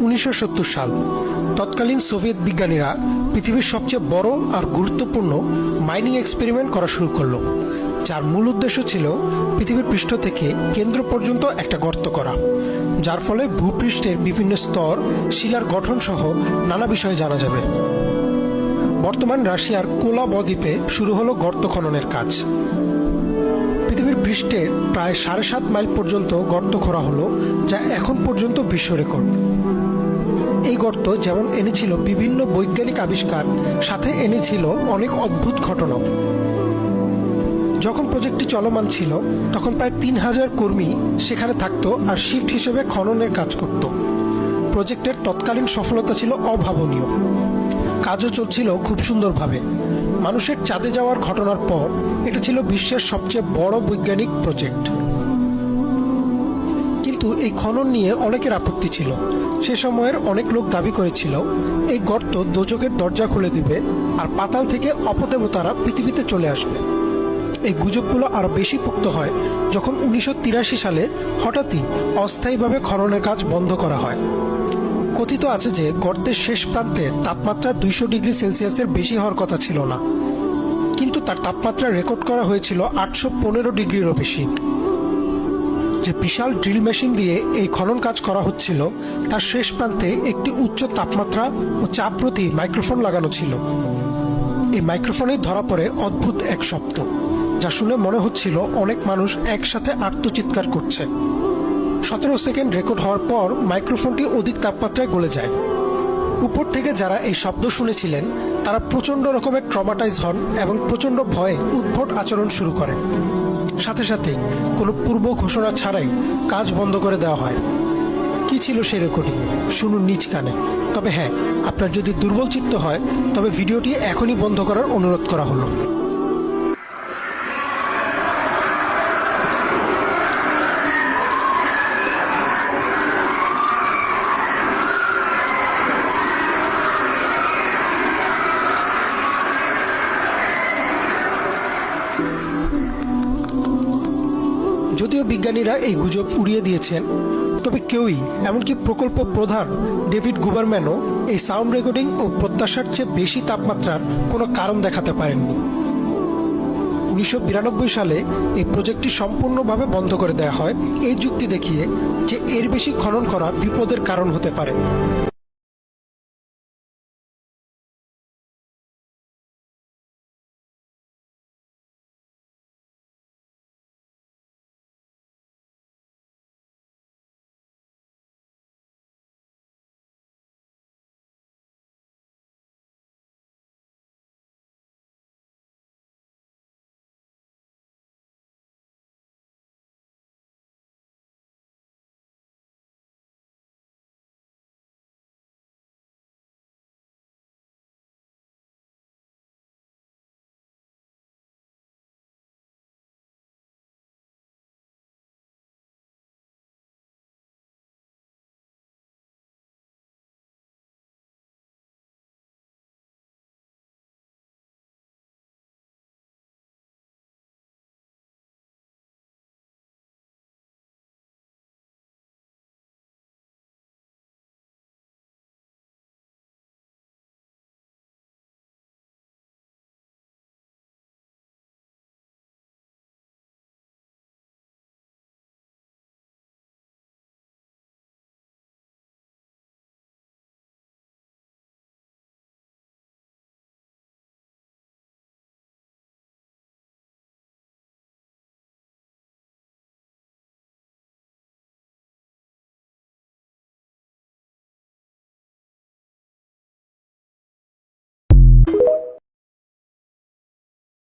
1970 সাল। তৎকালীন সোভিয়েত বিজ্ঞানীরা পৃথিবীর সবচেয়ে বড় আর গুরুত্বপূর্ণ মাইনিং এক্সপেরিমেন্ট করা শুরু করলো, যার মূল উদ্দেশ্য ছিল পৃথিবীর পৃষ্ঠ থেকে কেন্দ্র পর্যন্ত একটা গর্ত করা, যার ফলে ভূপৃষ্ঠের বিভিন্ন স্তর, শিলার গঠন সহ নানা বিষয়ে জানা যাবে। বর্তমান রাশিয়ার কোলা বদ্বীপে শুরু হলো গর্ত খননের কাজ। পৃথিবীর পৃষ্ঠের প্রায় 7.5 মাইল পর্যন্ত গর্ত খোঁড়া হলো, যা এখন পর্যন্ত বিশ্ব রেকর্ড। এই গর্ত যেমন এনেছিল বিভিন্ন বৈজ্ঞানিক আবিষ্কার, সাথে এনেছিল অনেক অদ্ভুত ঘটনা। যখন প্রজেক্টটি চলমান ছিল তখন প্রায় 3000 কর্মী সেখানে থাকতো আর শিফট হিসেবে খননের কাজ করত। প্রজেক্টের তৎকালীন সফলতা ছিল অভাবনীয়। কাজও চলছিল খুব সুন্দরভাবে। মানুষের চাঁদে যাওয়ার ঘটনার পর এটা ছিল বিশ্বের সবচেয়ে বড় বৈজ্ঞানিক প্রজেক্ট। কিন্তু এই খনন নিয়ে অনেকের আপত্তি ছিল। সে সময়ের অনেক লোক দাবি করেছিল এই গর্ত দোজখের দরজা খুলে দিবে আর পাতাল থেকে অপদেবতারা পৃথিবীতে চলে আসবে। এই গুজবগুলো আরো বেশি পোক্ত হয় যখন 1983 সালে হঠাৎই অস্থায়ীভাবে খননের কাজ বন্ধ করা হয়। কথিত আছে যে গর্তের শেষ প্রান্তে তাপমাত্রা 200 ডিগ্রি সেলসিয়াসের বেশি হওয়ার কথা ছিল না, কিন্তু তার তাপমাত্রা রেকর্ড করা হয়েছিল 815 ডিগ্রিরও বেশি। যে বিশাল ড্রিল মেশিন দিয়ে এই খনন কাজ করা হচ্ছিল তার শেষ প্রান্তে একটি উচ্চ তাপমাত্রা ও চাপরোধী মাইক্রোফোন লাগানো ছিল। এই মাইক্রোফোনেই ধরা পড়ে অদ্ভুত এক শব্দ, যা শুনে মনে হচ্ছিল অনেক মানুষ একসাথে আর্তচিৎকার করছে। 17 সেকেন্ড রেকর্ড হওয়ার পর মাইক্রোফোনটি অধিক তাপমাত্রায় গলে যায়। উপর থেকে যারা এই শব্দ শুনেছিলেন তারা প্রচন্ড রকমের ট্রমাটাইজ হন এবং প্রচন্ড ভয়ে উদ্ভট আচরণ শুরু করেন। সাথে সাথে কোনো পূর্ব ঘোষণা ছাড়াই কাজ বন্ধ করে দেওয়া হয়। কি ছিল সেই রেকর্ডিং শুনুন নিজ কানে। তবে হ্যাঁ, আপনার যদি দুর্বল চিত্ত হয় তবে ভিডিওটি এখনই বন্ধ করার অনুরোধ করা হলো। যদিও বিজ্ঞানীরা এই গুজব উড়িয়ে দিয়েছেন, তবে কেউই, এমনকি প্রকল্প প্রধান ডেভিড গুবারম্যানও এই সাউন্ড রেকর্ডিং ও প্রত্যাশার চেয়ে বেশি তাপমাত্রার কোনো কারণ দেখাতে পারেননি। 1992 সালে এই প্রজেক্টটি সম্পূর্ণভাবে বন্ধ করে দেওয়া হয় এই যুক্তি দেখিয়ে যে এর বেশি খনন করা বিপদের কারণ হতে পারে।